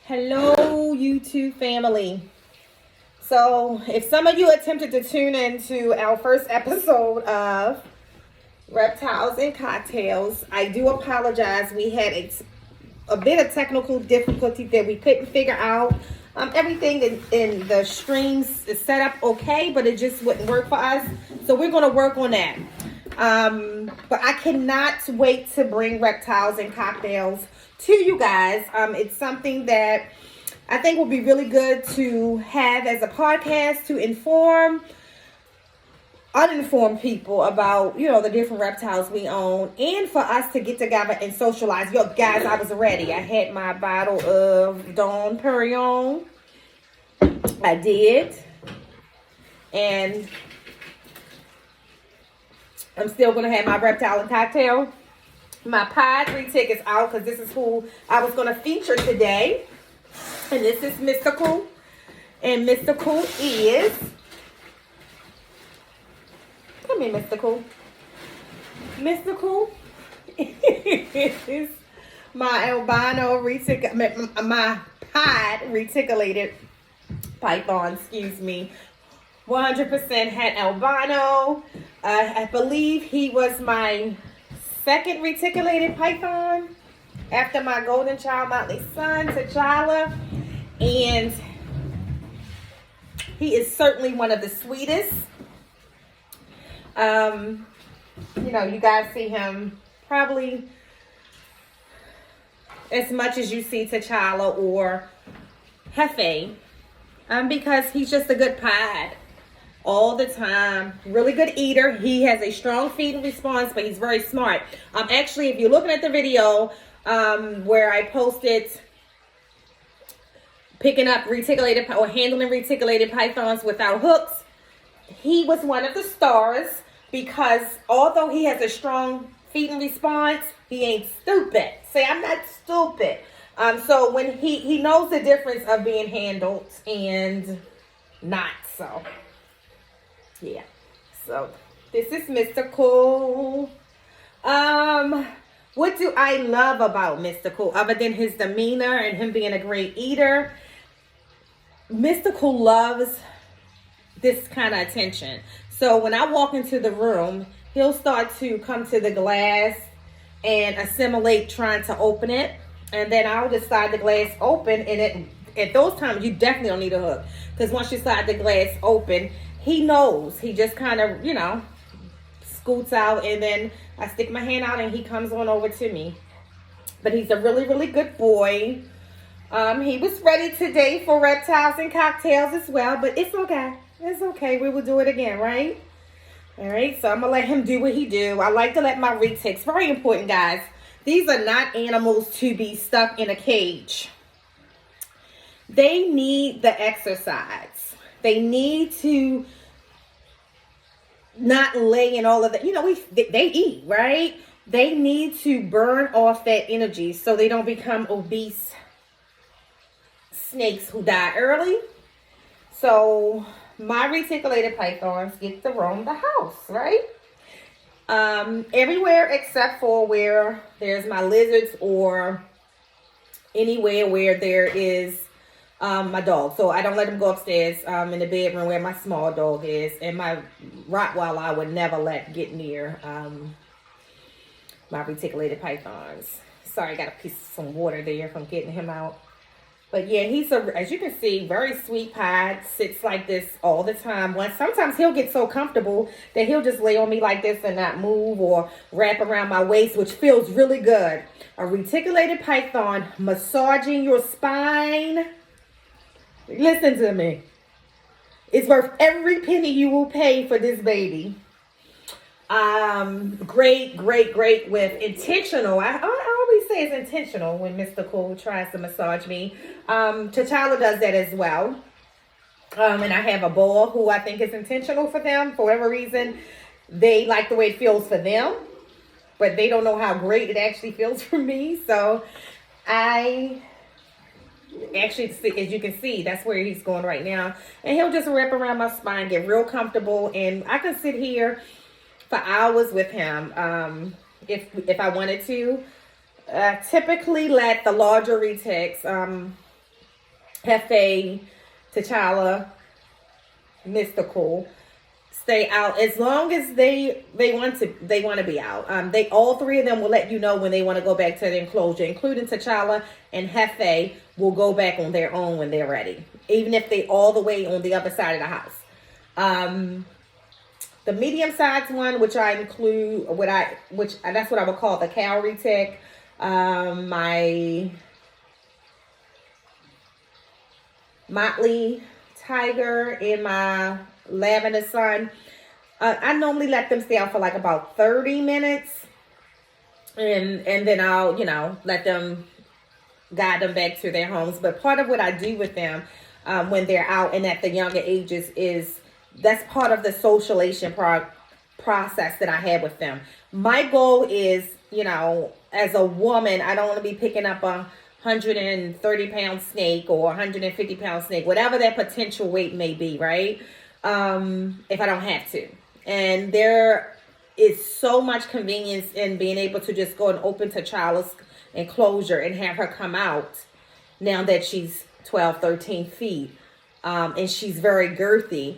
Hello, YouTube family. So, if some of you attempted to tune into our first episode of Reptiles and Cocktails, I do apologize. We had a bit of technical difficulty that we couldn't figure out. Everything in the streams is set up okay, but it just wouldn't work for us. So, we're going to work on that. But I cannot wait to bring Reptiles and Cocktails to you guys. It's something that I think will be really good to have as a podcast to inform uninformed people about, the different reptiles we own, and for us to get together and socialize. Yo, guys, I was ready. I had my bottle of Dom Perignon. I did. And I'm still going to have my Reptile and Cocktail. My pod 3 tickets out because this is who I was going to feature today. And this is Mystical. And Mystical is... Come here, Mystical. Mystical is my albino my pod reticulated python, 100% had albino. I believe he was my second reticulated python after my golden child mountain son, T'Challa. And he is certainly one of the sweetest. You guys see him probably as much as you see T'Challa or Hefe, because he's just a good pod all the time. Really good eater. He has a strong feeding response, but he's very smart. Actually, if you're looking at the video where I posted picking up reticulated or handling reticulated pythons without hooks, he was one of the stars because although he has a strong feeding response, he ain't stupid. Say, I'm not stupid. So when he knows the difference of being handled and not. So yeah. So this is Mystical. What do I love about Mystical other than his demeanor and him being a great eater? Mystical loves this kind of attention. So when I walk into the room, he'll start to come to the glass and assimilate trying to open it. And then I'll just slide the glass open. And at those times, you definitely don't need a hook. Because once you slide the glass open, he knows. He just kind of, scoots out. And then I stick my hand out and he comes on over to me. But he's a really, really good boy. He was ready today for Reptiles and Cocktails as well. But it's okay. It's okay. We will do it again, right? All right. So I'm going to let him do what he do. I like to let my retics. Very important, guys. These are not animals to be stuck in a cage. They need the exercise. They need to not lay in all of that. They eat, right? They need to burn off that energy so they don't become obese snakes who die early. So my reticulated pythons get to roam the house, right? Everywhere except for where there's my lizards or anywhere where there is my dog. So I don't let them go upstairs in the bedroom where my small dog is. And my Rottweiler I would never let get near my reticulated pythons. Sorry, I got a piece of some water there from getting him out. But yeah, he's, as you can see, very sweet pod. Sits like this all the time. Sometimes he'll get so comfortable that he'll just lay on me like this and not move or wrap around my waist, which feels really good. A reticulated python massaging your spine. Listen to me. It's worth every penny you will pay for this baby. Great with intentional. I always say it's intentional when Mystical tries to massage me. T'Challa does that as well. And I have a boa who I think is intentional for them. For whatever reason, they like the way it feels for them, but they don't know how great it actually feels for me. So I actually, as you can see, that's where he's going right now. And he'll just wrap around my spine, get real comfortable. And I can sit here for hours with him if I wanted to. typically let the larger retics, Hefe, T'Challa, Mystical, stay out as long as they want to be out. They all three of them will let you know when they want to go back to the enclosure, including T'Challa and Hefe will go back on their own when they're ready, even if they all the way on the other side of the house. The medium-sized one, which I include, that's what I would call the cow retic. My Motley Tiger and my Lavender Sun. I normally let them stay out for like about 30 minutes. And then I'll, let them guide them back to their homes. But part of what I do with them when they're out and at the younger ages is that's part of the socialization process that I have with them. My goal is, as a woman, I don't want to be picking up a 130-pound snake or 150-pound snake, whatever that potential weight may be, right? If I don't have to. And there is so much convenience in being able to just go and open T'Challa's enclosure and have her come out now that she's 12, 13 feet. And she's very girthy,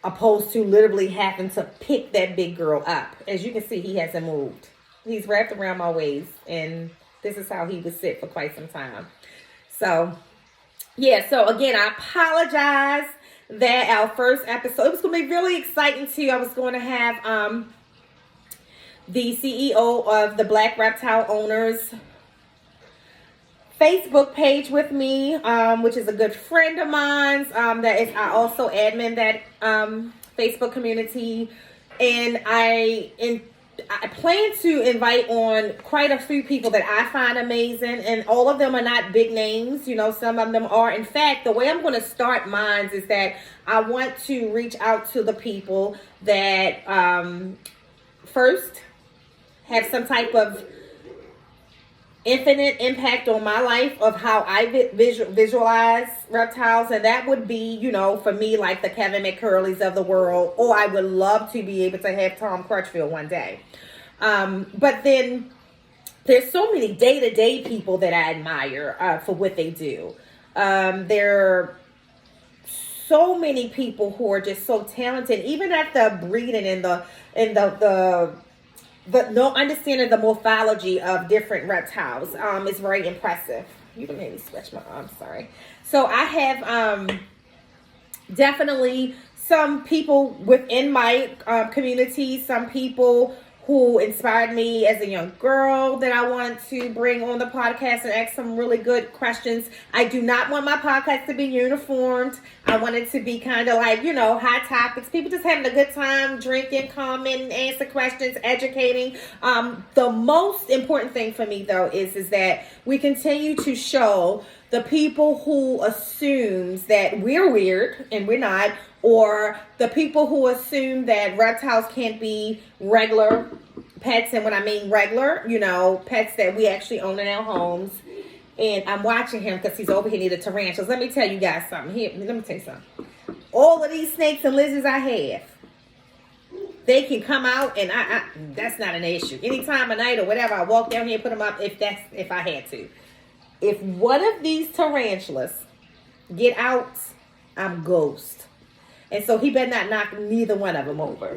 opposed to literally having to pick that big girl up. As you can see, he hasn't moved. He's wrapped around my waist, and this is how he would sit for quite some time. So, yeah. So, again, I apologize that our first episode, it was going to be really exciting, too. I was going to have the CEO of the Black Reptile Owners Facebook page with me, which is a good friend of mine. I also admin that Facebook community, and I plan to invite on quite a few people that I find amazing, and all of them are not big names. Some of them are. In fact, the way I'm going to start mine is that I want to reach out to the people that first have some type of infinite impact on my life of how I visualize reptiles, and that would be, for me, like the Kevin McCurleys of the world, or I would love to be able to have Tom Crutchfield one day. But then there's so many day-to-day people that I admire for what they do. There are so many people who are just so talented, even at the breeding and the no understanding the morphology of different reptiles is very impressive. You can maybe stretch my arm, sorry. So I have definitely some people within my community, some people who inspired me as a young girl that I want to bring on the podcast and ask some really good questions. I do not want my podcast to be uniformed. I want it to be kind of like, hot topics. People just having a good time, drinking, commenting, answer questions, educating. The most important thing for me, though, is that we continue to show the people who assumes that we're weird and we're not, or the people who assume that reptiles can't be regular pets. And when I mean regular, pets that we actually own in our homes. And I'm watching him because he's over here near the tarantulas. Let me tell you guys something. Here, let me tell you something. All of these snakes and lizards I have, they can come out, and I that's not an issue. Any time of night or whatever, I walk down here and put them up if I had to. If one of these tarantulas get out, I'm ghost. And so he better not knock neither one of them over.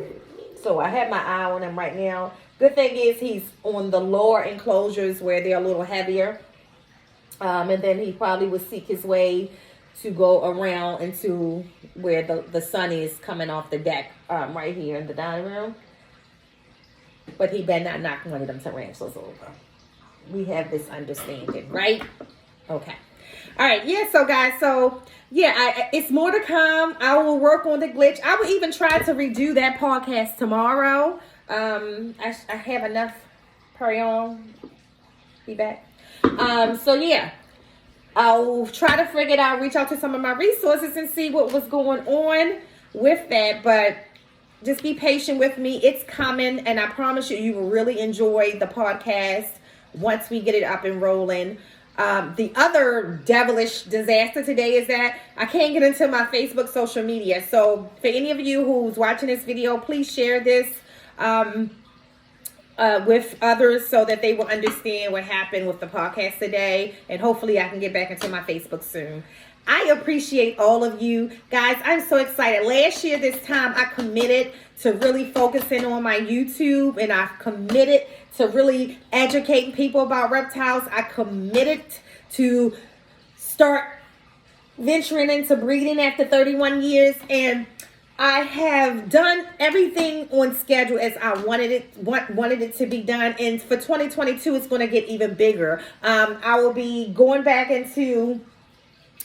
So I have my eye on him right now. Good thing is he's on the lower enclosures where they're a little heavier. And then he probably would seek his way to go around into where the sun is coming off the deck right here in the dining room. But he better not knock one of them tarantulas over. We have this understanding, right? Okay. All right. Yeah. So guys, it's more to come. I will work on the glitch. I will even try to redo that podcast tomorrow. I have enough. Hurry on. Be back. I'll try to figure it out, reach out to some of my resources and see what was going on with that. But just be patient with me. It's coming, and I promise you will really enjoy the podcast once we get it up and rolling. The other devilish disaster today is that I can't get into my Facebook social media. So for any of you who's watching this video, please share this. with others so that they will understand what happened with the podcast today. And hopefully I can get back into my Facebook soon. I appreciate all of you guys. I'm so excited. Last year, this time, I committed to really focusing on my YouTube, and I committed to really educating people about reptiles. I committed to start venturing into breeding after 31 years, and I have done everything on schedule as I wanted it to be done. And for 2022, it's going to get even bigger. I will be going back into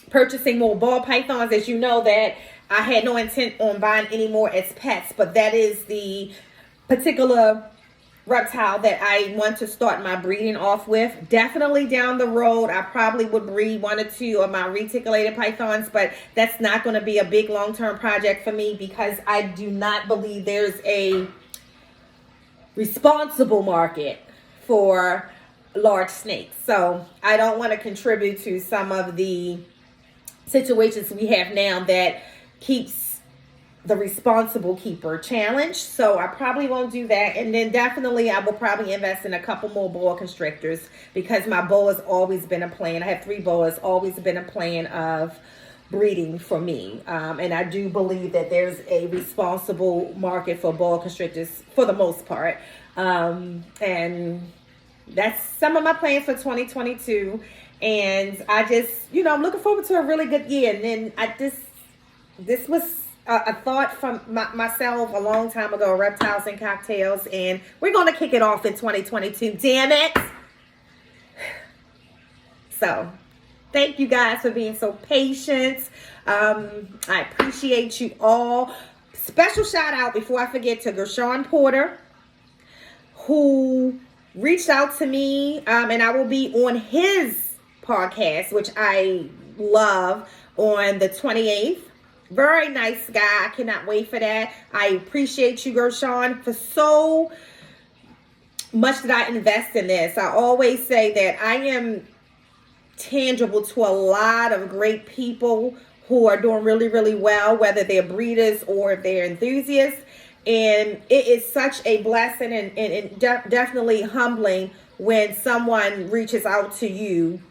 purchasing more ball pythons. As you know, that I had no intent on buying any more as pets, but that is the particular reptile that I want to start my breeding off with. Definitely down the road, I probably would breed 1 or 2 of my reticulated pythons, but that's not going to be a big long-term project for me because I do not believe there's a responsible market for large snakes. So I don't want to contribute to some of the situations we have now that keeps the responsible keeper challenged. So I probably won't do that. And then definitely I will probably invest in a couple more boa constrictors because my boa's always been a plan. I have 3 boas, always been a plan of breeding for me. And I do believe that there's a responsible market for boa constrictors for the most part. And that's some of my plans for 2022. And I just, I'm looking forward to a really good year. And then this was a thought from myself a long time ago, Reptiles and Cocktails. And we're going to kick it off in 2022. Damn it. So thank you guys for being so patient. I appreciate you all. Special shout out before I forget to Gershon Porter, who reached out to me, and I will be on his podcast, which I love, on the 28th. Very nice guy. I cannot wait for that. I appreciate you, Gershon, for so much that I invest in this. I always say that I am tangible to a lot of great people who are doing really, really well, whether they're breeders or if they're enthusiasts. And it is such a blessing and definitely humbling when someone reaches out to you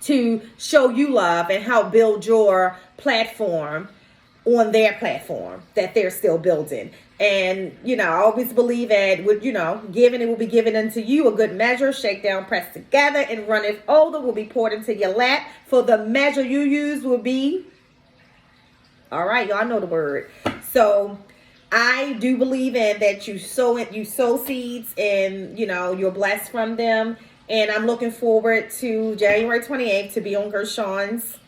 to show you love and help build your platform on their platform that they're still building. And, I always believe that with, giving, it will be given unto you, a good measure, shake down, press together, and runneth over, will be poured into your lap. For the measure you use will be, all right, y'all know the word. So I do believe in that you sow seeds and, you're blessed from them. And I'm looking forward to January 28th to be on Gershon's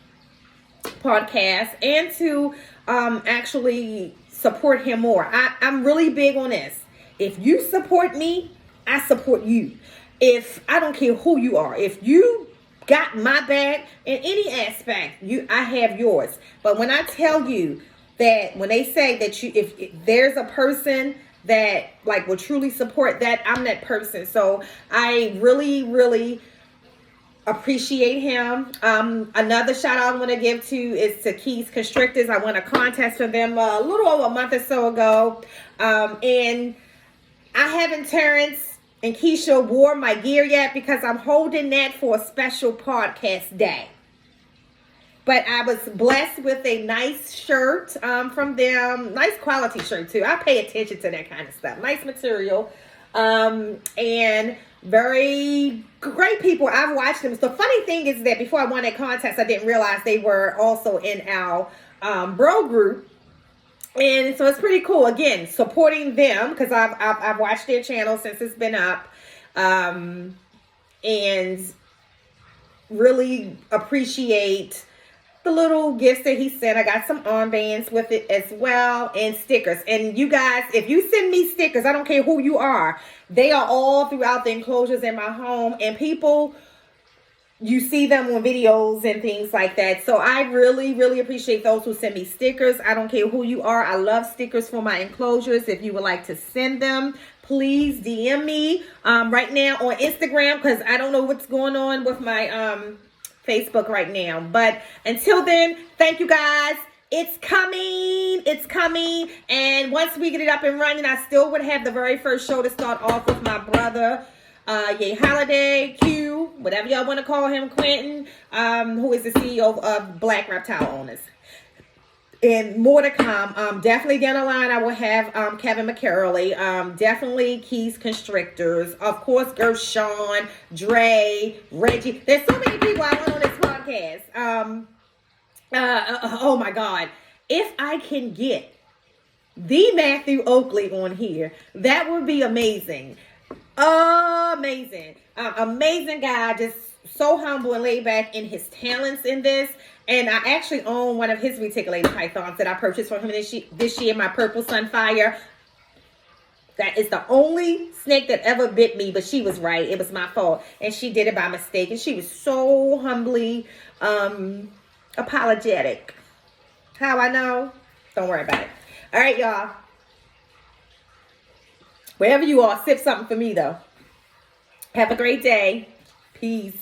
podcast and to actually support him more. I'm really big on this. If you support me, I support you. If I don't care who you are, if you got my back in any aspect, I have yours. But when I tell you that, when they say that if there's a person that will truly support that, I'm that person. So I really, really appreciate him. Another shout out I want to give to is to Keys Constrictors. I won a contest for them a little over a month or so ago. And I haven't Terrence and Keisha wore my gear yet because I'm holding that for a special podcast day. But I was blessed with a nice shirt from them. Nice quality shirt, too. I pay attention to that kind of stuff. Nice material. And very great people. I've watched them. The funny thing is that before I won that contest, I didn't realize they were also in our bro group. And so it's pretty cool. Again, supporting them because I've watched their channel since it's been up. And really appreciate the little gifts that he sent. I got some armbands with it as well and stickers. And you guys, if you send me stickers, I don't care who you are, they are all throughout the enclosures in my home. And people, you see them on videos and things like that. So I really, really appreciate those who send me stickers. I don't care who you are. I love stickers for my enclosures. If you would like to send them, please DM me right now on Instagram because I don't know what's going on with my Facebook right now. But until then, thank you guys. It's coming. It's coming. And once we get it up and running, I still would have the very first show to start off with my brother, Ye Holiday, Q, whatever y'all want to call him, Quentin, who is the CEO of Black Reptile Owners. And more to come. Definitely down the line, I will have Kevin McCurley. Definitely Keys Constrictors. Of course, Gershon, Dre, Reggie. There's so many people I want on this podcast. Oh my God. If I can get the Matthew Oakley on here, that would be amazing. Amazing. Amazing guy. Just so humble and laid back in his talents in this. And I actually own one of his reticulated pythons that I purchased from him this year, my Purple Sunfire. That is the only snake that ever bit me, but she was right. It was my fault. And she did it by mistake. And she was so humbly apologetic. How I know? Don't worry about it. All right, y'all. Wherever you are, sip something for me, though. Have a great day. Peace.